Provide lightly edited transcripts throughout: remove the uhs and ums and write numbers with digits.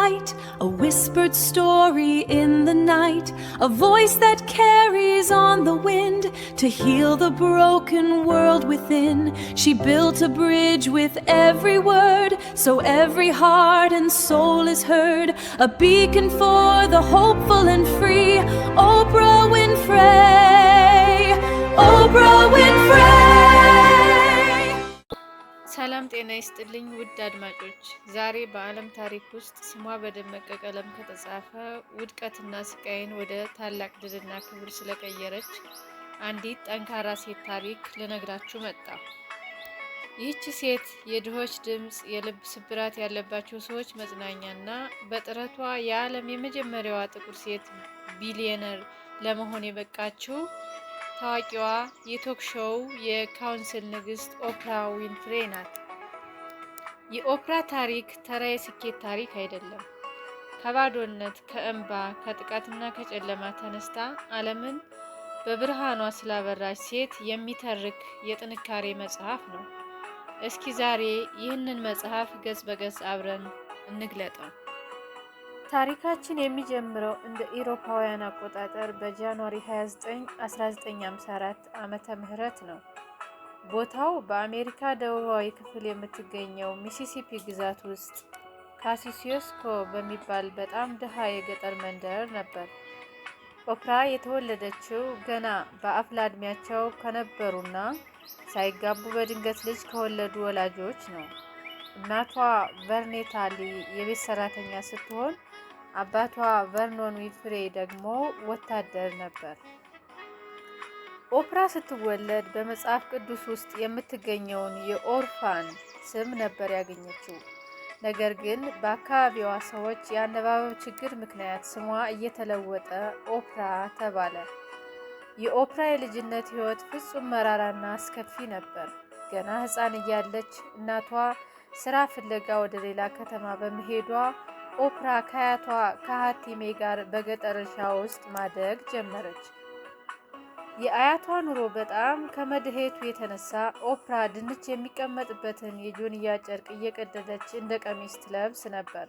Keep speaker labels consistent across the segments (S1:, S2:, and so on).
S1: light, a whispered story in the night, a voice that carries on the wind to heal the broken world within. She built a bridge with every word, so every heart and soul is heard, a beacon for the hopeful and free. Oprah Winfrey, Oprah Winfrey.
S2: ሰላም ጤና ይስጥልኝ ውድ አድማጮች፣ ዛሬ በዓለም ታሪክ ውስጥ ስሟ በደመቀ ቀለም ከተጻፈ ውድቀትና ስቃይን ወደ ታላቅ ድልና ክብር ስለቀየረች አንዲት ጠንካራ ሴት ታሪክ ልነግራችሁ መጣሁ። ይህች ሴት የድሆች ድምፅ፣ የልብ ስብራት ያለባቸው ሰዎች መጽናኛና በጥረቷ የዓለም የመጀመሪያዋ ጥቁር ሴት ቢሊየነር ለመሆን የበቃችው ታዋቂዋ የቶክ ሾው የካውንስል ንግስት ኦፕራ ዊንፍሬ ናት። የኦፕራ ታሪክ ተራ የስኬት ታሪክ አይደለም። ከባዶነት፣ ከእንባ፣ ከጥቃትና ከጨለማ ተነስታ ዓለምን በብርሃኗ ስላበራች ሴት የሚተርክ የጥንካሬ መጽሐፍ ነው። እስኪ ዛሬ ይህንን መጽሐፍ ገጽ በገጽ አብረን እንግለጠው። ታሪካችን የሚጀምረው እንደ ኢሮፓውያን አቆጣጠር በጃንዋሪ 29 1954 ዓመተ ምህረት ነው። ቦታው በአሜሪካ ደቡባዊ ክፍል የምትገኘው ሚሲሲፒ ግዛት ውስጥ ካሲሲዮስኮ በሚባል በጣም ድሃ የገጠር መንደር ነበር። ኦፕራ የተወለደችው ገና በአፍላ ዕድሜያቸው ከነበሩና ሳይጋቡ በድንገት ልጅ ከወለዱ ወላጆች ነው። እናቷ ቨርኔታ ሊ የቤት ሰራተኛ ስትሆን አባቷ ቨርኖን ዊንፍሬ ደግሞ ወታደር ነበር። ኦፕራ ስትወለድ በመጽሐፍ ቅዱስ ውስጥ የምትገኘውን የኦርፋን ስም ነበር ያገኘችው። ነገር ግን በአካባቢዋ ሰዎች የአነባበብ ችግር ምክንያት ስሟ እየተለወጠ ኦፕራ ተባለ። የኦፕራ የልጅነት ሕይወት ፍጹም መራራና አስከፊ ነበር። ገና ሕፃን እያለች እናቷ ስራ ፍለጋ ወደ ሌላ ከተማ በመሄዷ ኦፕራ ከአያቷ ከሃቲሜ ጋር በገጠር እርሻ ውስጥ ማደግ ጀመረች። የአያቷ ኑሮ በጣም ከመድሄቱ የተነሳ ኦፕራ ድንች የሚቀመጥበትን የጆንያ ጨርቅ እየቀደደች እንደ ቀሚስ ትለብስ ነበር።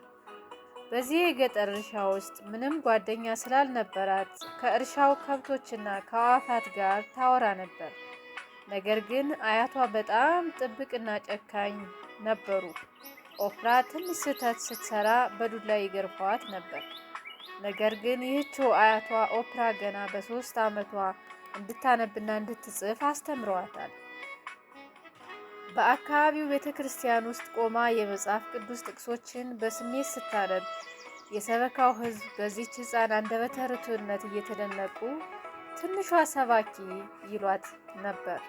S2: በዚህ የገጠር እርሻ ውስጥ ምንም ጓደኛ ስላልነበራት ከእርሻው ከብቶችና ከአዕዋፋት ጋር ታወራ ነበር። ነገር ግን አያቷ በጣም ጥብቅና ጨካኝ ነበሩ። ኦፕራ ትንሽ ስህተት ስትሰራ በዱላ ይገርፏት ነበር። ነገር ግን ይህችው አያቷ ኦፕራ ገና በ3 ዓመቷ እንድታነብና እንድትጽፍ አስተምረዋታል። በአካባቢው ቤተ ክርስቲያን ውስጥ ቆማ የመጽሐፍ ቅዱስ ጥቅሶችን በስሜት ስታነብ የሰበካው ሕዝብ በዚህች ሕፃን አንደበተ ርቱዕነት እየተደነቁ ትንሿ ሰባኪ ይሏት ነበር።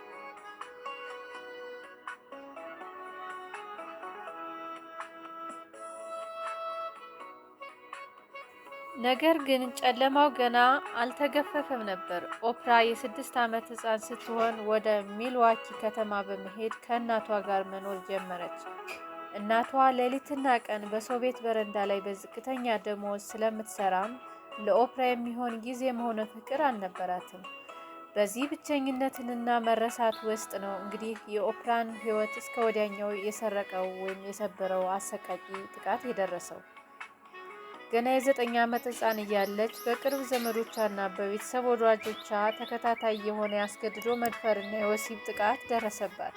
S2: ነገር ግን ጨለማው ገና አልተገፈፈም ነበር። ኦፕራ የ6 ዓመት ሕፃን ስትሆን ወደ ሚልዋኪ ከተማ በመሄድ ከእናቷ ጋር መኖር ጀመረች። እናቷ ሌሊትና ቀን በሰው ቤት በረንዳ ላይ በዝቅተኛ ደሞዝ ስለምትሰራም ለኦፕራ የሚሆን ጊዜም ሆነ ፍቅር አልነበራትም። በዚህ ብቸኝነትንና መረሳት ውስጥ ነው እንግዲህ የኦፕራን ሕይወት እስከ ወዲያኛው የሰረቀው ወይም የሰበረው አሰቃቂ ጥቃት የደረሰው። ገና የ9 ዓመት ሕፃን እያለች በቅርብ ዘመዶቿና በቤተሰብ ወዳጆቿ ተከታታይ የሆነ ያስገድዶ መድፈርና የወሲብ ጥቃት ደረሰባት።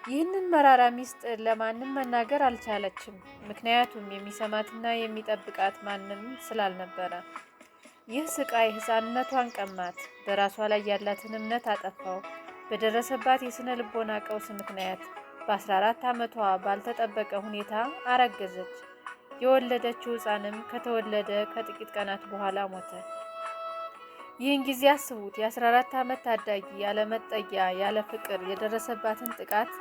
S2: ይህንን መራራ ሚስጥር ለማንም መናገር አልቻለችም፣ ምክንያቱም የሚሰማትና የሚጠብቃት ማንም ስላልነበረ። ይህ ስቃይ ሕፃንነቷን ቀማት፣ በራሷ ላይ ያላትን እምነት አጠፋው። በደረሰባት የስነ ልቦና ቀውስ ምክንያት በ14 ዓመቷ ባልተጠበቀ ሁኔታ አረገዘች። የወለደችው ሕፃንም ከተወለደ ከጥቂት ቀናት በኋላ ሞተ። ይህን ጊዜ አስቡት። የ14 ዓመት ታዳጊ ያለ መጠጊያ ያለ ፍቅር የደረሰባትን ጥቃት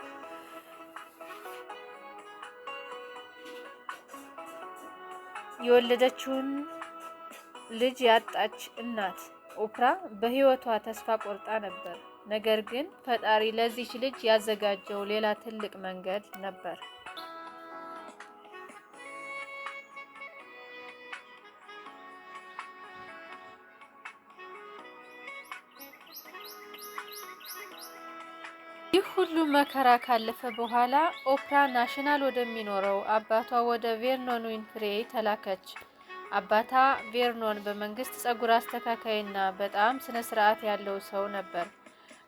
S2: የወለደችውን ልጅ ያጣች እናት። ኦፕራ በሕይወቷ ተስፋ ቆርጣ ነበር። ነገር ግን ፈጣሪ ለዚች ልጅ ያዘጋጀው ሌላ ትልቅ መንገድ ነበር። ይህ ሁሉ መከራ ካለፈ በኋላ ኦፕራ ናሽናል ወደሚኖረው አባቷ ወደ ቬርኖን ዊንፍሬ ተላከች። አባቷ ቬርኖን በመንግስት ጸጉር አስተካካይና በጣም ስነ ስርዓት ያለው ሰው ነበር።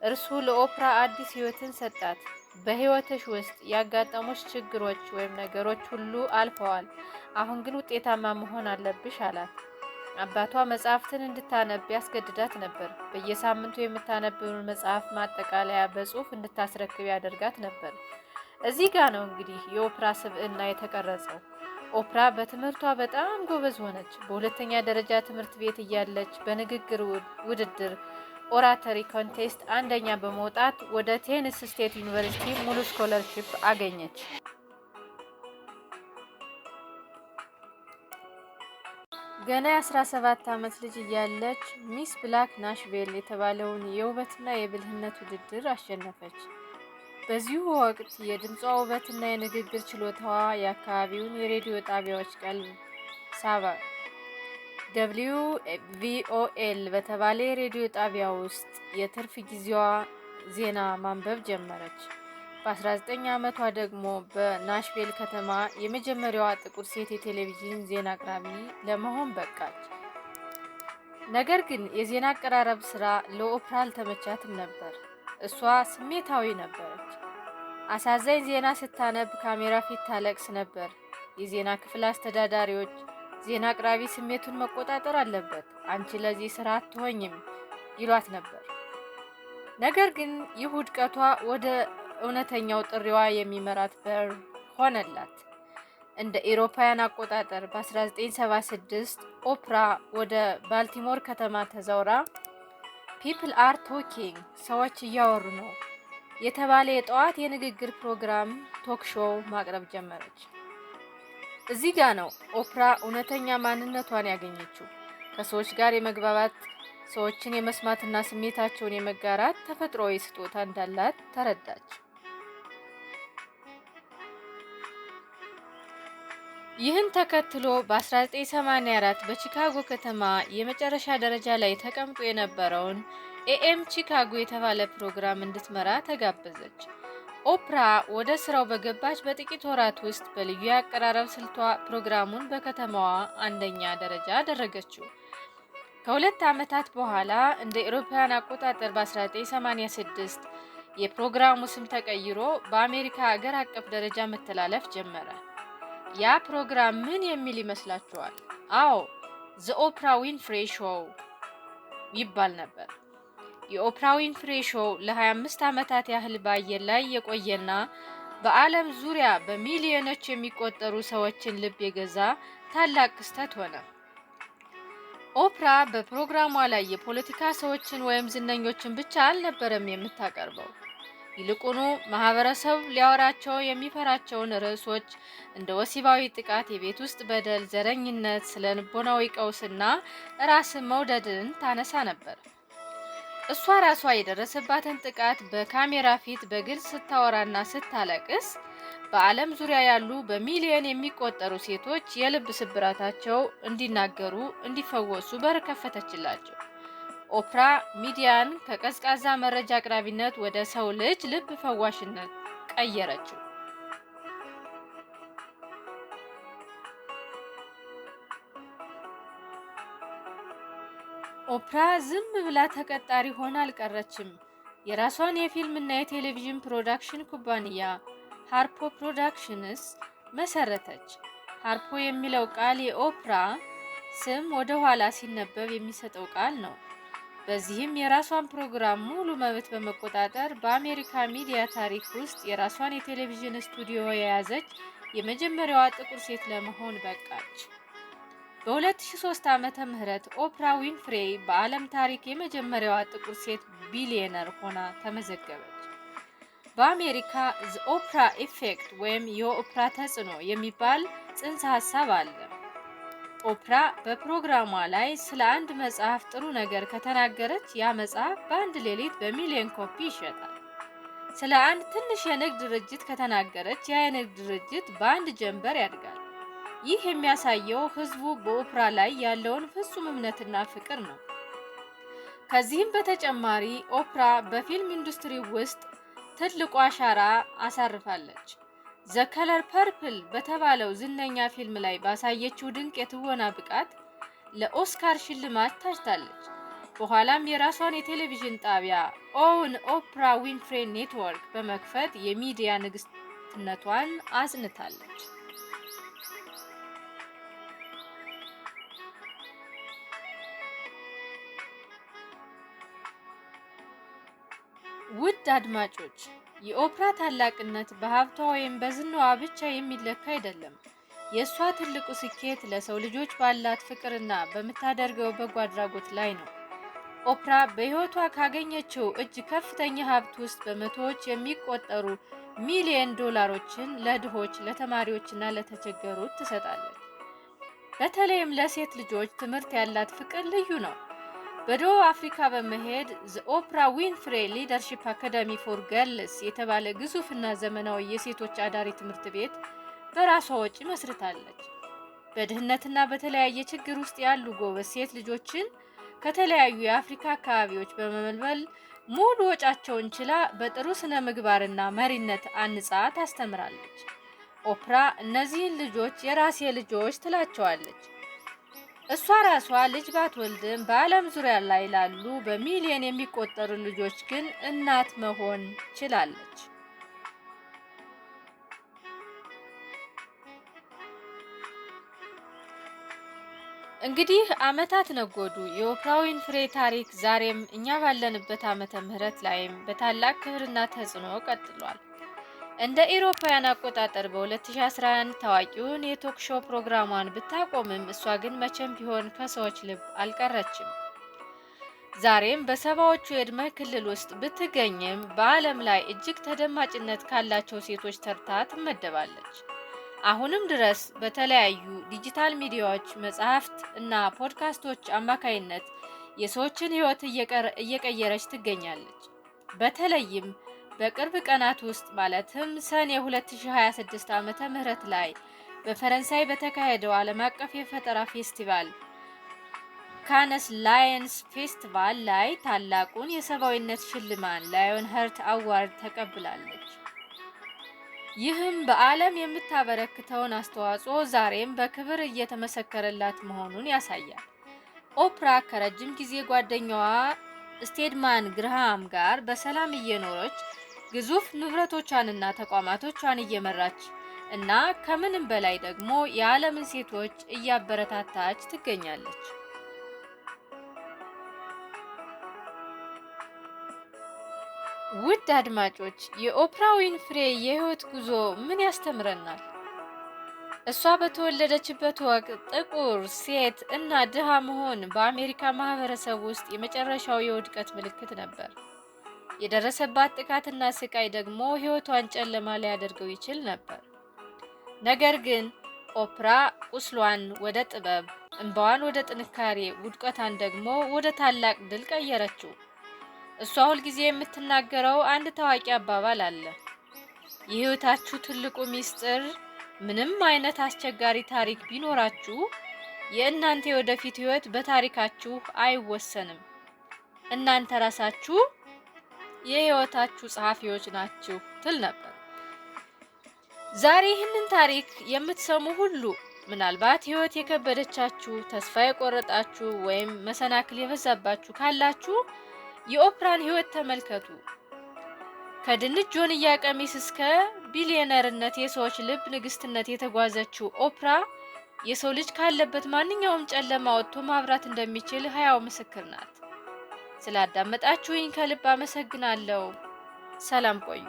S2: እርሱ ለኦፕራ አዲስ ህይወትን ሰጣት። በህይወትሽ ውስጥ ያጋጠሙሽ ችግሮች ወይም ነገሮች ሁሉ አልፈዋል። አሁን ግን ውጤታማ መሆን አለብሽ አላት። አባቷ መጽሐፍትን እንድታነብ ያስገድዳት ነበር። በየሳምንቱ የምታነብውን መጽሐፍ ማጠቃለያ በጽሁፍ እንድታስረክብ ያደርጋት ነበር። እዚህ ጋር ነው እንግዲህ የኦፕራ ስብዕና የተቀረጸው። ኦፕራ በትምህርቷ በጣም ጎበዝ ሆነች። በሁለተኛ ደረጃ ትምህርት ቤት እያለች በንግግር ውድድር ኦራተሪ ኮንቴስት አንደኛ በመውጣት ወደ ቴነሲ ስቴት ዩኒቨርሲቲ ሙሉ ስኮለርሺፕ አገኘች። ገና የ17 ዓመት ልጅ እያለች ሚስ ብላክ ናሽቬል የተባለውን የውበትና የብልህነት ውድድር አሸነፈች። በዚሁ ወቅት የድምጿ ውበትና የንግግር ችሎታዋ የአካባቢውን የሬዲዮ ጣቢያዎች ቀልብ ሳበ። WVOL በተባለ የሬዲዮ ጣቢያ ውስጥ የትርፍ ጊዜዋ ዜና ማንበብ ጀመረች። በ19 ዓመቷ ደግሞ በናሽቬል ከተማ የመጀመሪያዋ ጥቁር ሴት የቴሌቪዥን ዜና አቅራቢ ለመሆን በቃች። ነገር ግን የዜና አቀራረብ ስራ ለኦፕራ አልተመቻትም ነበር። እሷ ስሜታዊ ነበረች። አሳዛኝ ዜና ስታነብ ካሜራ ፊት ታለቅስ ነበር። የዜና ክፍል አስተዳዳሪዎች ዜና አቅራቢ ስሜቱን መቆጣጠር አለበት፣ አንቺ ለዚህ ስራ አትሆኝም ይሏት ነበር። ነገር ግን ይህ ውድቀቷ ወደ እውነተኛው ጥሪዋ የሚመራት በር ሆነላት። እንደ ኤሮፓውያን አቆጣጠር በ1976 ኦፕራ ወደ ባልቲሞር ከተማ ተዛውራ ፒፕል አር ቶኪንግ ሰዎች እያወሩ ነው የተባለ የጠዋት የንግግር ፕሮግራም ቶክ ሾው ማቅረብ ጀመረች። እዚህ ጋ ነው ኦፕራ እውነተኛ ማንነቷን ያገኘችው። ከሰዎች ጋር የመግባባት፣ ሰዎችን የመስማትና ስሜታቸውን የመጋራት ተፈጥሯዊ ስጦታ እንዳላት ተረዳች። ይህን ተከትሎ በ1984 በቺካጎ ከተማ የመጨረሻ ደረጃ ላይ ተቀምጦ የነበረውን ኤኤም ቺካጎ የተባለ ፕሮግራም እንድትመራ ተጋበዘች። ኦፕራ ወደ ስራው በገባች በጥቂት ወራት ውስጥ በልዩ የአቀራረብ ስልቷ ፕሮግራሙን በከተማዋ አንደኛ ደረጃ አደረገችው። ከ2 ዓመታት በኋላ እንደ አውሮፓውያን አቆጣጠር በ1986 የፕሮግራሙ ስም ተቀይሮ በአሜሪካ አገር አቀፍ ደረጃ መተላለፍ ጀመረ። ያ ፕሮግራም ምን የሚል ይመስላችኋል? አዎ፣ ዘ ኦፕራ ዊንፍሬ ሾው ይባል ነበር። የኦፕራ ዊንፍሬ ሾው ለ25 ዓመታት ያህል በአየር ላይ የቆየና በዓለም ዙሪያ በሚሊዮኖች የሚቆጠሩ ሰዎችን ልብ የገዛ ታላቅ ክስተት ሆነ። ኦፕራ በፕሮግራሟ ላይ የፖለቲካ ሰዎችን ወይም ዝነኞችን ብቻ አልነበረም የምታቀርበው። ይልቁኑ ማህበረሰብ ሊያወራቸው የሚፈራቸውን ርዕሶች እንደ ወሲባዊ ጥቃት፣ የቤት ውስጥ በደል፣ ዘረኝነት፣ ስለ ልቦናዊ ቀውስና ራስን መውደድን ታነሳ ነበር። እሷ ራሷ የደረሰባትን ጥቃት በካሜራ ፊት በግልጽ ስታወራና ስታለቅስ በዓለም ዙሪያ ያሉ በሚሊዮን የሚቆጠሩ ሴቶች የልብ ስብራታቸው እንዲናገሩ፣ እንዲፈወሱ በር ከፈተችላቸው። ኦፕራ ሚዲያን ከቀዝቃዛ መረጃ አቅራቢነት ወደ ሰው ልጅ ልብ ፈዋሽነት ቀየረችው። ኦፕራ ዝም ብላ ተቀጣሪ ሆና አልቀረችም። የራሷን የፊልምና የቴሌቪዥን ፕሮዳክሽን ኩባንያ ሃርፖ ፕሮዳክሽንስ መሰረተች። ሃርፖ የሚለው ቃል የኦፕራ ስም ወደ ኋላ ሲነበብ የሚሰጠው ቃል ነው። በዚህም የራሷን ፕሮግራም ሙሉ መብት በመቆጣጠር በአሜሪካ ሚዲያ ታሪክ ውስጥ የራሷን የቴሌቪዥን ስቱዲዮ የያዘች የመጀመሪያዋ ጥቁር ሴት ለመሆን በቃች። በ2003 ዓመተ ምህረት ኦፕራ ዊንፍሬ በዓለም ታሪክ የመጀመሪያዋ ጥቁር ሴት ቢሊየነር ሆና ተመዘገበች። በአሜሪካ ዘ ኦፕራ ኢፌክት ወይም የኦፕራ ተጽዕኖ የሚባል ጽንሰ ሀሳብ አለ። ኦፕራ በፕሮግራሟ ላይ ስለ አንድ መጽሐፍ ጥሩ ነገር ከተናገረች ያ መጽሐፍ በአንድ ሌሊት በሚሊዮን ኮፒ ይሸጣል። ስለ አንድ ትንሽ የንግድ ድርጅት ከተናገረች ያ የንግድ ድርጅት በአንድ ጀንበር ያድጋል። ይህ የሚያሳየው ህዝቡ በኦፕራ ላይ ያለውን ፍጹም እምነትና ፍቅር ነው። ከዚህም በተጨማሪ ኦፕራ በፊልም ኢንዱስትሪ ውስጥ ትልቁ አሻራ አሳርፋለች። ዘ ከለር ፐርፕል በተባለው ዝነኛ ፊልም ላይ ባሳየችው ድንቅ የትወና ብቃት ለኦስካር ሽልማት ታጭታለች። በኋላም የራሷን የቴሌቪዥን ጣቢያ ኦውን ኦፕራ ዊንፍሬ ኔትወርክ በመክፈት የሚዲያ ንግስትነቷን አጽንታለች። ውድ አድማጮች፣ የኦፕራ ታላቅነት በሀብቷ ወይም በዝናዋ ብቻ የሚለካ አይደለም። የእሷ ትልቁ ስኬት ለሰው ልጆች ባላት ፍቅርና በምታደርገው በጎ አድራጎት ላይ ነው። ኦፕራ በሕይወቷ ካገኘችው ከፍተኛ ሀብት ውስጥ በመቶዎች የሚቆጠሩ ሚሊዮን ዶላሮችን ለድሆች፣ ለተማሪዎችና ለተቸገሩት ትሰጣለች። በተለይም ለሴት ልጆች ትምህርት ያላት ፍቅር ልዩ ነው። በደቡብ አፍሪካ በመሄድ ዘ ኦፕራ ዊንፍሬ ሊደርሺፕ አካዳሚ ፎር ገርልስ የተባለ ግዙፍና ዘመናዊ የሴቶች አዳሪ ትምህርት ቤት በራሷ ወጪ መስርታለች። በድህነትና በተለያየ ችግር ውስጥ ያሉ ጎበዝ ሴት ልጆችን ከተለያዩ የአፍሪካ አካባቢዎች በመመልመል ሙሉ ወጫቸውን ችላ በጥሩ ስነ ምግባርና መሪነት አንጻ ታስተምራለች። ኦፕራ እነዚህን ልጆች የራሴ ልጆች ትላቸዋለች። እሷ ራሷ ልጅ ባትወልድም በዓለም ዙሪያ ላይ ላሉ በሚሊዮን የሚቆጠሩ ልጆች ግን እናት መሆን ችላለች። እንግዲህ ዓመታት ነጎዱ። የኦፕራ ዊንፍሬ ታሪክ ዛሬም እኛ ባለንበት ዓመተ ምህረት ላይም በታላቅ ክብርና ተጽዕኖ ቀጥሏል። እንደ ኢሮፓውያን አቆጣጠር በ2011 ታዋቂውን የቶክ ሾው ፕሮግራሟን ብታቆምም እሷ ግን መቼም ቢሆን ከሰዎች ልብ አልቀረችም። ዛሬም በሰባዎቹ የዕድሜ ክልል ውስጥ ብትገኝም በዓለም ላይ እጅግ ተደማጭነት ካላቸው ሴቶች ተርታ ትመደባለች። አሁንም ድረስ በተለያዩ ዲጂታል ሚዲያዎች፣ መጽሐፍት እና ፖድካስቶች አማካይነት የሰዎችን ሕይወት እየቀየረች ትገኛለች። በተለይም በቅርብ ቀናት ውስጥ ማለትም ሰኔ 2026 ዓመተ ምህረት ላይ በፈረንሳይ በተካሄደው ዓለም አቀፍ የፈጠራ ፌስቲቫል ካነስ ላየንስ ፌስቲቫል ላይ ታላቁን የሰብአዊነት ሽልማት ላዮን ሀርት አዋርድ ተቀብላለች። ይህም በዓለም የምታበረክተውን አስተዋጽኦ ዛሬም በክብር እየተመሰከረላት መሆኑን ያሳያል። ኦፕራ ከረጅም ጊዜ ጓደኛዋ ስቴድማን ግርሃም ጋር በሰላም እየኖረች ግዙፍ ንብረቶቿንና ተቋማቶቿን እየመራች እና ከምንም በላይ ደግሞ የዓለምን ሴቶች እያበረታታች ትገኛለች። ውድ አድማጮች፣ የኦፕራ ዊንፍሬ የህይወት ጉዞ ምን ያስተምረናል? እሷ በተወለደችበት ወቅት ጥቁር ሴት እና ድሃ መሆን በአሜሪካ ማህበረሰብ ውስጥ የመጨረሻው የውድቀት ምልክት ነበር። የደረሰባት ጥቃትና ስቃይ ደግሞ ህይወቷን ጨለማ ሊያደርገው ይችል ነበር። ነገር ግን ኦፕራ ቁስሏን ወደ ጥበብ፣ እንባዋን ወደ ጥንካሬ፣ ውድቀቷን ደግሞ ወደ ታላቅ ድል ቀየረችው። እሷ ሁልጊዜ የምትናገረው አንድ ታዋቂ አባባል አለ። የህይወታችሁ ትልቁ ሚስጥር ምንም አይነት አስቸጋሪ ታሪክ ቢኖራችሁ የእናንተ የወደፊት ህይወት በታሪካችሁ አይወሰንም። እናንተ ራሳችሁ የህይወታችሁ ጸሐፊዎች ናችሁ ትል ነበር። ዛሬ ይህንን ታሪክ የምትሰሙ ሁሉ ምናልባት ህይወት የከበደቻችሁ፣ ተስፋ የቆረጣችሁ ወይም መሰናክል የበዛባችሁ ካላችሁ የኦፕራን ህይወት ተመልከቱ። ከድንች ጆንያ ቀሚስ እስከ ቢሊዮነርነት የሰዎች ልብ ንግስትነት የተጓዘችው ኦፕራ የሰው ልጅ ካለበት ማንኛውም ጨለማ ወጥቶ ማብራት እንደሚችል ህያው ምስክር ናት። ስላዳመጣችሁኝ ከልብ አመሰግናለሁ። ሰላም ቆዩ።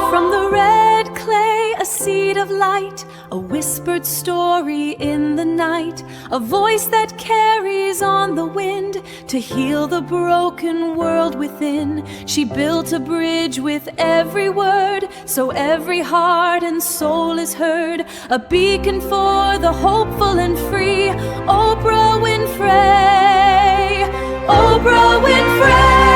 S1: From the red clay, a seed of light, a whispered story in the night, a voice that carries on the wind to heal the broken world within. She built a bridge with every word, so every heart and soul is heard, a beacon for the hopeful and free. Oprah Winfrey, Oprah Winfrey.